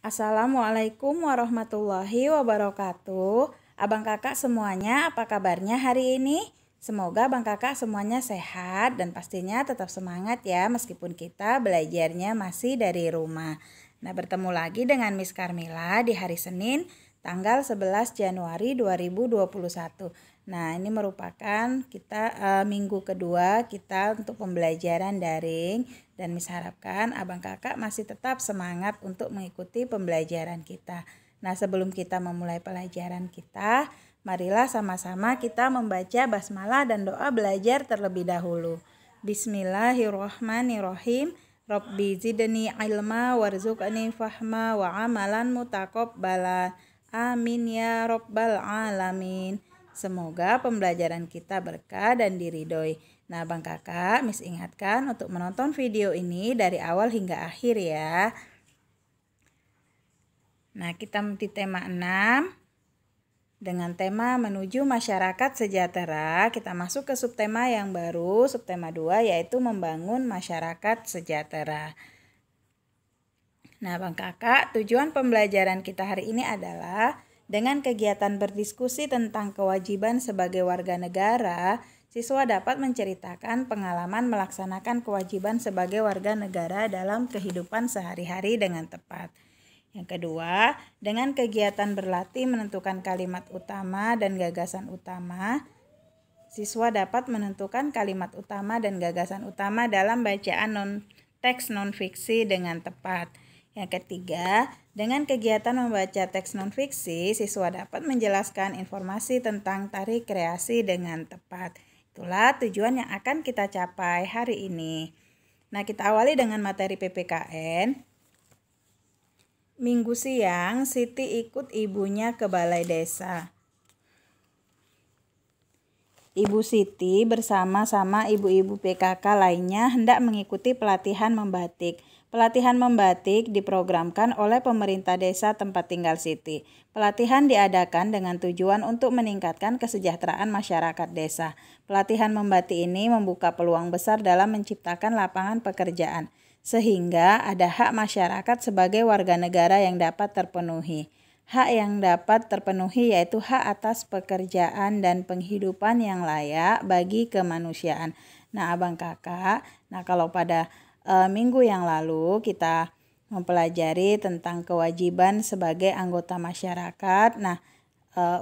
Assalamualaikum warahmatullahi wabarakatuh. Abang kakak semuanya, apa kabarnya hari ini? Semoga abang kakak semuanya sehat dan pastinya tetap semangat ya meskipun kita belajarnya masih dari rumah. Nah, bertemu lagi dengan Miss Carmila di hari Senin tanggal 11 Januari 2021. Nah, ini merupakan minggu kedua kita untuk pembelajaran daring dan Miss harapkan abang kakak masih tetap semangat untuk mengikuti pembelajaran kita. Nah, sebelum kita memulai pelajaran kita, marilah sama-sama kita membaca basmalah dan doa belajar terlebih dahulu. Bismillahirrahmanirrahim. Rabbi zidni ilma warzuqni fahma wa amalan mutaqabbala. Amin ya rabbal alamin. Semoga pembelajaran kita berkah dan diridhoi. Nah, Bang Kakak, Miss ingatkan untuk menonton video ini dari awal hingga akhir ya. Nah, kita di tema 6 dengan tema menuju masyarakat sejahtera. Kita masuk ke subtema yang baru, subtema 2 yaitu membangun masyarakat sejahtera. Nah, Bang Kakak, tujuan pembelajaran kita hari ini adalah dengan kegiatan berdiskusi tentang kewajiban sebagai warga negara, siswa dapat menceritakan pengalaman melaksanakan kewajiban sebagai warga negara dalam kehidupan sehari-hari dengan tepat. Yang kedua, dengan kegiatan berlatih menentukan kalimat utama dan gagasan utama, siswa dapat menentukan kalimat utama dan gagasan utama dalam bacaan teks non-fiksi dengan tepat. Yang ketiga, dengan kegiatan membaca teks non-fiksi, siswa dapat menjelaskan informasi tentang tari kreasi dengan tepat. Itulah tujuan yang akan kita capai hari ini. Nah, kita awali dengan materi PPKN. Minggu siang, Siti ikut ibunya ke balai desa. Ibu Siti bersama-sama ibu-ibu PKK lainnya hendak mengikuti pelatihan membatik. Pelatihan membatik diprogramkan oleh pemerintah desa tempat tinggal Siti. Pelatihan diadakan dengan tujuan untuk meningkatkan kesejahteraan masyarakat desa. Pelatihan membatik ini membuka peluang besar dalam menciptakan lapangan pekerjaan, sehingga ada hak masyarakat sebagai warga negara yang dapat terpenuhi. Hak yang dapat terpenuhi yaitu hak atas pekerjaan dan penghidupan yang layak bagi kemanusiaan. Nah, abang kakak, kalau pada minggu yang lalu kita mempelajari tentang kewajiban sebagai anggota masyarakat. Nah,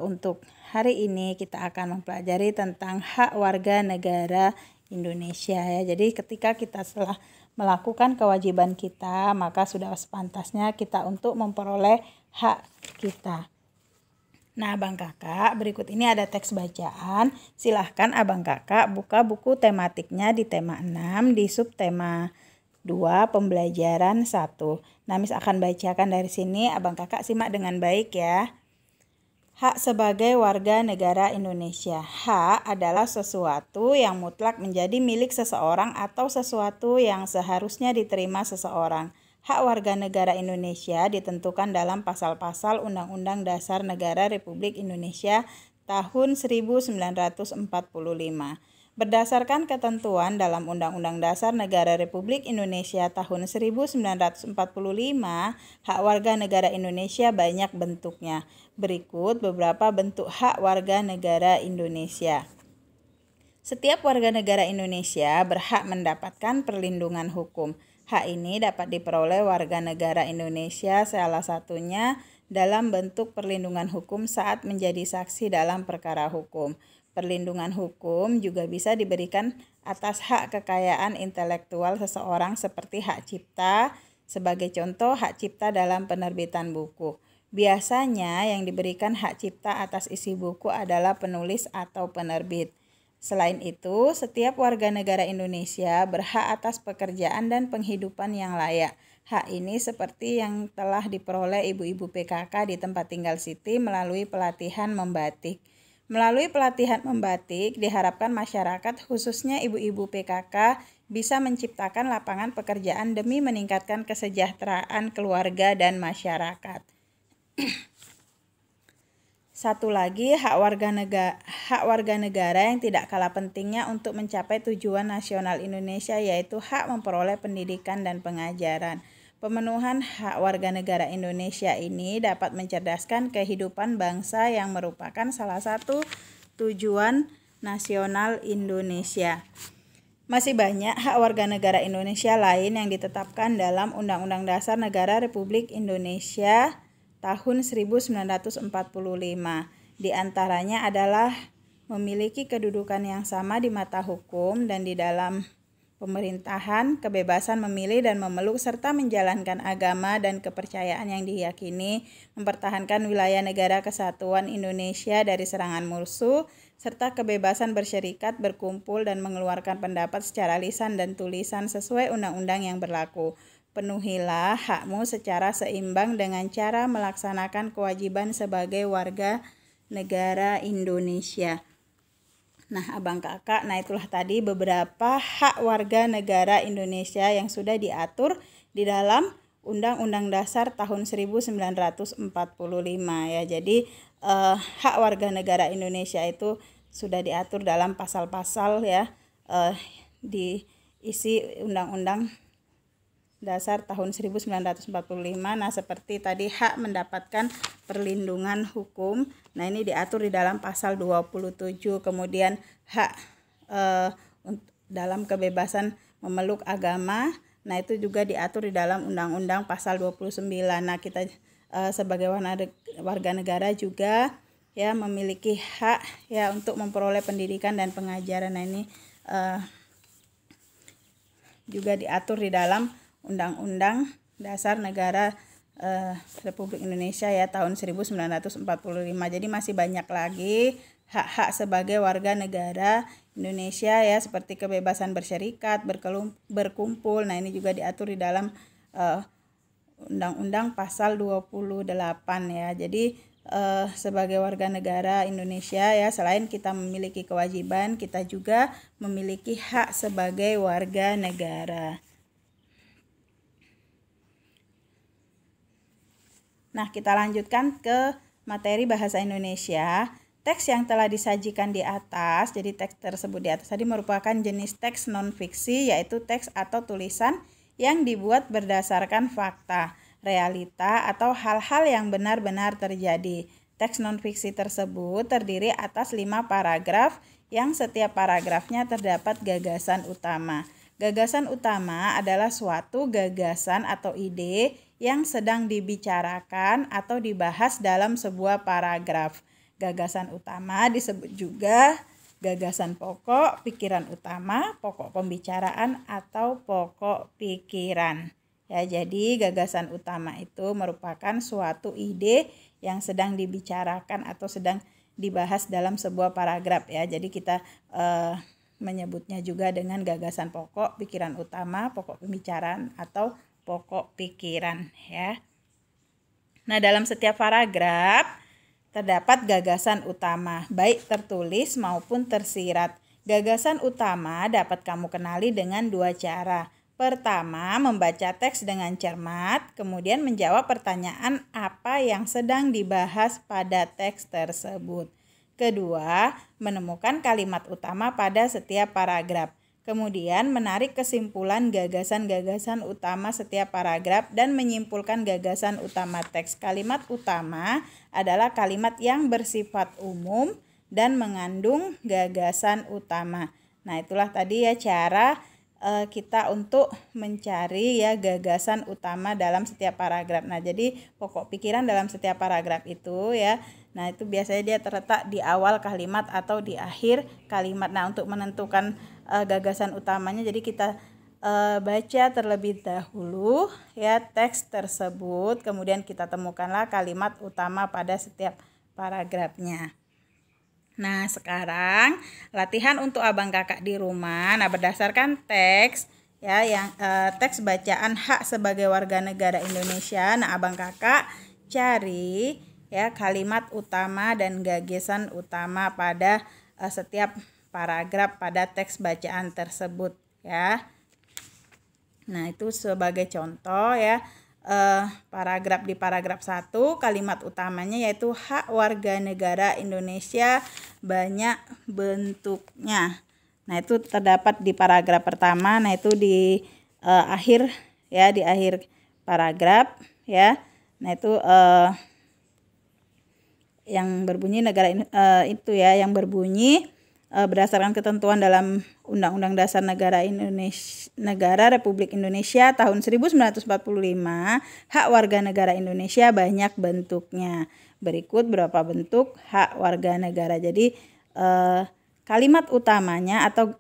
untuk hari ini kita akan mempelajari tentang hak warga negara Indonesia ya. Jadi ketika kita setelah melakukan kewajiban kita, maka sudah sepantasnya kita untuk memperoleh hak kita. Nah, abang kakak, berikut ini ada teks bacaan. Silahkan abang kakak buka buku tematiknya di tema 6 di subtema 2 pembelajaran 1. Nah, Miss akan bacakan dari sini, abang kakak simak dengan baik ya. Hak sebagai warga negara Indonesia. Hak adalah sesuatu yang mutlak menjadi milik seseorang atau sesuatu yang seharusnya diterima seseorang. Hak warga negara Indonesia ditentukan dalam pasal-pasal Undang-Undang Dasar Negara Republik Indonesia tahun 1945. Berdasarkan ketentuan dalam Undang-Undang Dasar Negara Republik Indonesia tahun 1945, hak warga negara Indonesia banyak bentuknya. Berikut beberapa bentuk hak warga negara Indonesia. Setiap warga negara Indonesia berhak mendapatkan perlindungan hukum. Hak ini dapat diperoleh warga negara Indonesia salah satunya dalam bentuk perlindungan hukum saat menjadi saksi dalam perkara hukum. Perlindungan hukum juga bisa diberikan atas hak kekayaan intelektual seseorang seperti hak cipta, sebagai contoh hak cipta dalam penerbitan buku. Biasanya yang diberikan hak cipta atas isi buku adalah penulis atau penerbit. Selain itu, setiap warga negara Indonesia berhak atas pekerjaan dan penghidupan yang layak. Hak ini seperti yang telah diperoleh ibu-ibu PKK di tempat tinggal Siti melalui pelatihan membatik. Melalui pelatihan membatik, diharapkan masyarakat khususnya ibu-ibu PKK bisa menciptakan lapangan pekerjaan demi meningkatkan kesejahteraan keluarga dan masyarakat. Satu lagi, hak warga negara yang tidak kalah pentingnya untuk mencapai tujuan nasional Indonesia yaitu hak memperoleh pendidikan dan pengajaran. Pemenuhan hak warga negara Indonesia ini dapat mencerdaskan kehidupan bangsa yang merupakan salah satu tujuan nasional Indonesia. Masih banyak hak warga negara Indonesia lain yang ditetapkan dalam Undang-Undang Dasar Negara Republik Indonesia tahun 1945. Di antaranya adalah memiliki kedudukan yang sama di mata hukum dan di dalam pemerintahan, kebebasan memilih dan memeluk serta menjalankan agama dan kepercayaan yang diyakini, mempertahankan wilayah negara kesatuan Indonesia dari serangan musuh, serta kebebasan bersyarikat, berkumpul dan mengeluarkan pendapat secara lisan dan tulisan sesuai undang-undang yang berlaku. Penuhilah hakmu secara seimbang dengan cara melaksanakan kewajiban sebagai warga negara Indonesia. Nah, abang kakak, itulah tadi beberapa hak warga negara Indonesia yang sudah diatur di dalam Undang-Undang Dasar tahun 1945 ya. Jadi hak warga negara Indonesia itu sudah diatur dalam pasal-pasal ya, diisi Undang-Undang Dasar tahun 1945. Nah, seperti tadi hak mendapatkan perlindungan hukum. Nah, ini diatur di dalam pasal 27. Kemudian hak dalam kebebasan memeluk agama. Nah, itu juga diatur di dalam Undang-Undang pasal 29. Nah, kita sebagai warga negara juga ya memiliki hak ya untuk memperoleh pendidikan dan pengajaran. Nah, ini juga diatur di dalam Undang-Undang Dasar Negara Republik Indonesia ya tahun 1945. Jadi masih banyak lagi hak-hak sebagai warga negara Indonesia ya, seperti kebebasan bersyarikat, berkumpul. Nah, ini juga diatur di dalam Undang-Undang pasal 28 ya. Jadi sebagai warga negara Indonesia ya, selain kita memiliki kewajiban, kita juga memiliki hak sebagai warga negara. Nah, kita lanjutkan ke materi bahasa Indonesia. Teks yang telah disajikan di atas, jadi teks tersebut di atas tadi merupakan jenis teks non-fiksi, yaitu teks atau tulisan yang dibuat berdasarkan fakta, realita, atau hal-hal yang benar-benar terjadi. Teks non-fiksi tersebut terdiri atas 5 paragraf yang setiap paragrafnya terdapat gagasan utama. Gagasan utama adalah suatu gagasan atau ide yang sedang dibicarakan atau dibahas dalam sebuah paragraf. Gagasan utama disebut juga gagasan pokok, pikiran utama, pokok pembicaraan, atau pokok pikiran. Ya, jadi gagasan utama itu merupakan suatu ide yang sedang dibicarakan atau sedang dibahas dalam sebuah paragraf ya. Jadi kita menyebutnya juga dengan gagasan pokok, pikiran utama, pokok pembicaraan, atau pokok pikiran ya. Nah, dalam setiap paragraf terdapat gagasan utama, baik tertulis maupun tersirat. Gagasan utama dapat kamu kenali dengan 2 cara. Pertama, membaca teks dengan cermat, kemudian menjawab pertanyaan apa yang sedang dibahas pada teks tersebut. Kedua, menemukan kalimat utama pada setiap paragraf. Kemudian menarik kesimpulan gagasan-gagasan utama setiap paragraf dan menyimpulkan gagasan utama teks. Kalimat utama adalah kalimat yang bersifat umum dan mengandung gagasan utama. Nah, itulah tadi ya cara kita untuk mencari ya gagasan utama dalam setiap paragraf. Nah, jadi pokok pikiran dalam setiap paragraf itu ya. Nah, itu biasanya dia terletak di awal kalimat atau di akhir kalimat. Nah, untuk menentukan gagasan utamanya, jadi kita baca terlebih dahulu ya teks tersebut, kemudian kita temukanlah kalimat utama pada setiap paragrafnya. Nah, sekarang latihan untuk abang kakak di rumah. Nah, berdasarkan teks ya yang teks bacaan hak sebagai warga negara Indonesia. Nah, abang kakak cari ya kalimat utama dan gagasan utama pada setiap paragraf pada teks bacaan tersebut ya. Nah, itu sebagai contoh ya. Paragraf di paragraf 1 kalimat utamanya yaitu hak warga negara Indonesia banyak bentuknya. Nah, itu terdapat di paragraf pertama. Nah, itu di akhir ya, di akhir paragraf ya. Nah, itu yang berbunyi itu ya, yang berbunyi berdasarkan ketentuan dalam Undang-Undang Dasar Negara Republik Indonesia tahun 1945, hak warga negara Indonesia banyak bentuknya. Berikut beberapa bentuk hak warga negara. Jadi kalimat utamanya atau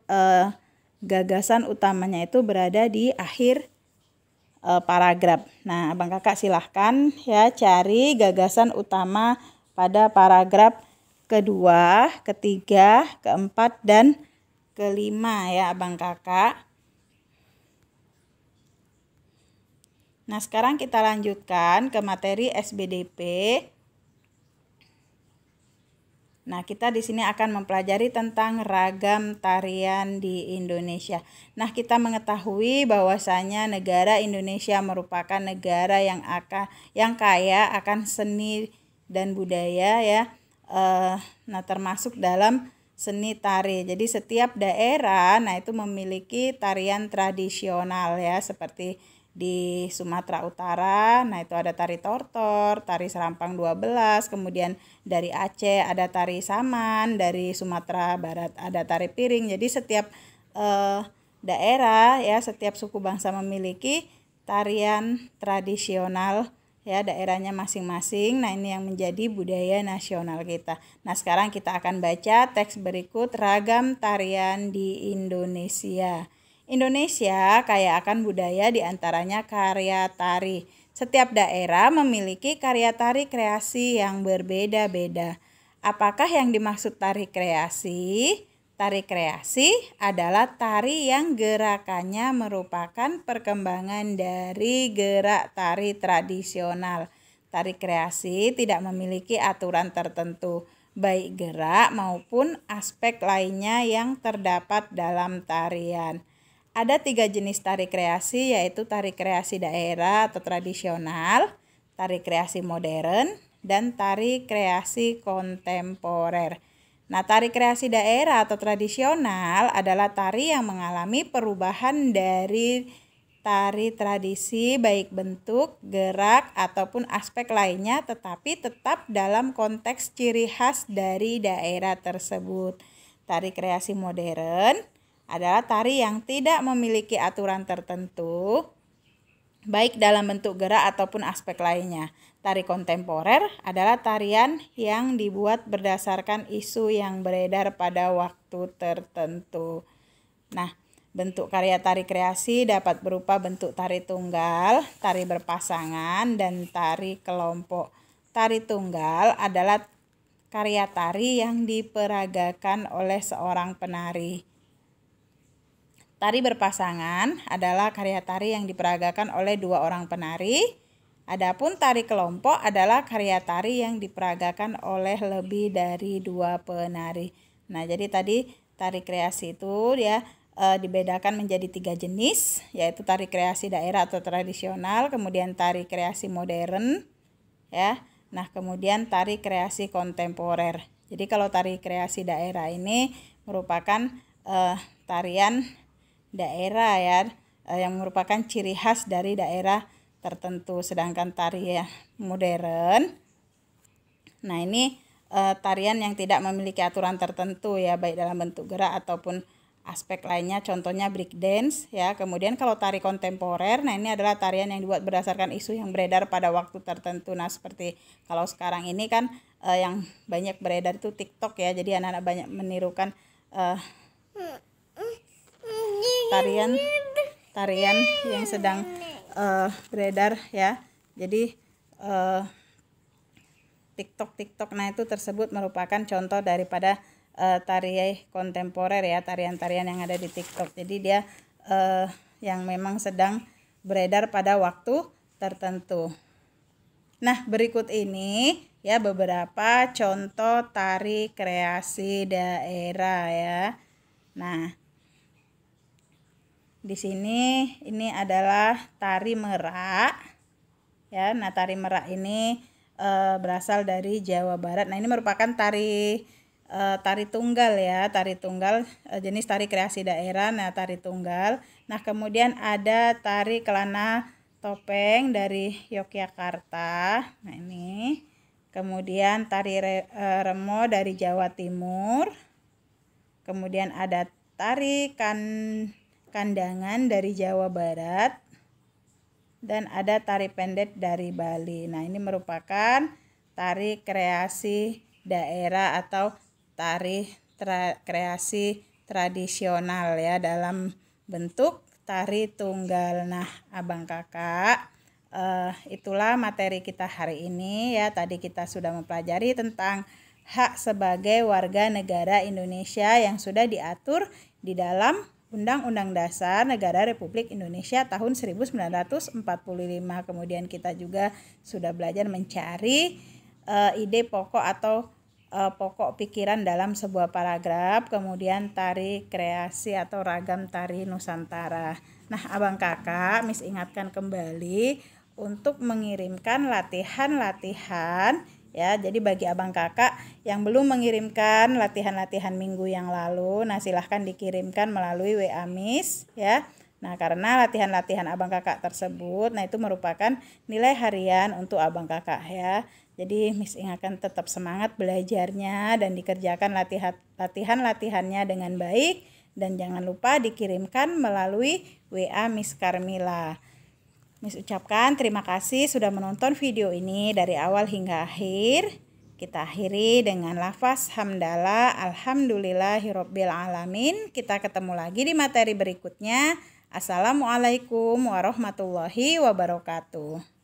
gagasan utamanya itu berada di akhir paragraf. Nah, Abang Kakak silahkan ya cari gagasan utama pada paragraf kedua, ketiga, keempat, dan kelima ya Abang Kakak. Nah, sekarang kita lanjutkan ke materi SBDP. Nah, kita di sini akan mempelajari tentang ragam tarian di Indonesia. Nah, kita mengetahui bahwasanya negara Indonesia merupakan negara yang kaya akan seni dan budaya ya. Nah, termasuk dalam seni tari. Jadi setiap daerah itu memiliki tarian tradisional ya, seperti di Sumatera Utara, nah itu ada tari tortor, tari serampang 12, kemudian dari Aceh ada tari saman, dari Sumatera Barat ada tari piring. Jadi setiap daerah ya, setiap suku bangsa memiliki tarian tradisional ya daerahnya masing-masing. Nah, ini yang menjadi budaya nasional kita. Nah, sekarang kita akan baca teks berikut ragam tarian di Indonesia. Indonesia kaya akan budaya, diantaranya karya tari. Setiap daerah memiliki karya tari kreasi yang berbeda-beda. Apakah yang dimaksud tari kreasi? Tari kreasi adalah tari yang gerakannya merupakan perkembangan dari gerak tari tradisional. Tari kreasi tidak memiliki aturan tertentu, baik gerak maupun aspek lainnya yang terdapat dalam tarian. Ada 3 jenis tari kreasi, yaitu tari kreasi daerah atau tradisional, tari kreasi modern, dan tari kreasi kontemporer. Nah, tari kreasi daerah atau tradisional adalah tari yang mengalami perubahan dari tari tradisi, baik bentuk, gerak, ataupun aspek lainnya, tetapi tetap dalam konteks ciri khas dari daerah tersebut. Tari kreasi modern adalah tari yang tidak memiliki aturan tertentu, baik dalam bentuk gerak ataupun aspek lainnya. Tari kontemporer adalah tarian yang dibuat berdasarkan isu yang beredar pada waktu tertentu. Nah, bentuk karya tari kreasi dapat berupa bentuk tari tunggal, tari berpasangan, dan tari kelompok. Tari tunggal adalah karya tari yang diperagakan oleh seorang penari. Tari berpasangan adalah karya tari yang diperagakan oleh 2 orang penari. Adapun tari kelompok adalah karya tari yang diperagakan oleh lebih dari 2 penari. Nah, jadi tadi tari kreasi itu dia dibedakan menjadi 3 jenis, yaitu tari kreasi daerah atau tradisional, kemudian tari kreasi modern ya. Nah, kemudian tari kreasi kontemporer. Jadi kalau tari kreasi daerah ini merupakan tarian daerah ya, yang merupakan ciri khas dari daerah tertentu. Sedangkan tari modern, nah ini tarian yang tidak memiliki aturan tertentu ya, baik dalam bentuk gerak ataupun aspek lainnya, contohnya break dance ya. Kemudian kalau tari kontemporer, nah ini adalah tarian yang dibuat berdasarkan isu yang beredar pada waktu tertentu. Nah, seperti kalau sekarang ini kan yang banyak beredar itu TikTok ya, jadi anak-anak banyak menirukan tarian yang sedang beredar ya. Jadi TikTok nah itu tersebut merupakan contoh daripada tari kontemporer ya, tarian-tarian yang ada di TikTok. Jadi dia yang memang sedang beredar pada waktu tertentu. Nah, berikut ini ya beberapa contoh tari kreasi daerah ya. Nah, di sini ini adalah tari merak ya. Nah, tari merak ini berasal dari Jawa Barat. Nah, ini merupakan tari tunggal ya, tari tunggal jenis tari kreasi daerah. Nah, tari tunggal. Nah, kemudian ada tari kelana topeng dari Yogyakarta. Nah ini. Kemudian tari remo dari Jawa Timur. Kemudian ada tari kandangan dari Jawa Barat. Dan ada tari pendek dari Bali. Nah ini merupakan tari kreasi daerah atau tari kreasi tradisional ya dalam bentuk tari tunggal. Nah abang kakak, itulah materi kita hari ini ya. Tadi kita sudah mempelajari tentang hak sebagai warga negara Indonesia yang sudah diatur di dalam Undang-Undang Dasar Negara Republik Indonesia tahun 1945. Kemudian kita juga sudah belajar mencari ide pokok atau pokok pikiran dalam sebuah paragraf. Kemudian tari kreasi atau ragam tari Nusantara. Nah abang kakak, Miss ingatkan kembali untuk mengirimkan latihan-latihan ya. Jadi bagi abang kakak yang belum mengirimkan latihan-latihan minggu yang lalu, nah silahkan dikirimkan melalui WA Miss ya. Nah karena latihan-latihan abang kakak tersebut, nah itu merupakan nilai harian untuk abang kakak ya. Jadi Miss ingatkan tetap semangat belajarnya dan dikerjakan latihan-latihannya dengan baik. Dan jangan lupa dikirimkan melalui WA Miss Karmila. Miss ucapkan terima kasih sudah menonton video ini dari awal hingga akhir. Kita akhiri dengan lafaz hamdalah alhamdulillahirabbil alamin. Kita ketemu lagi di materi berikutnya. Assalamualaikum warahmatullahi wabarakatuh.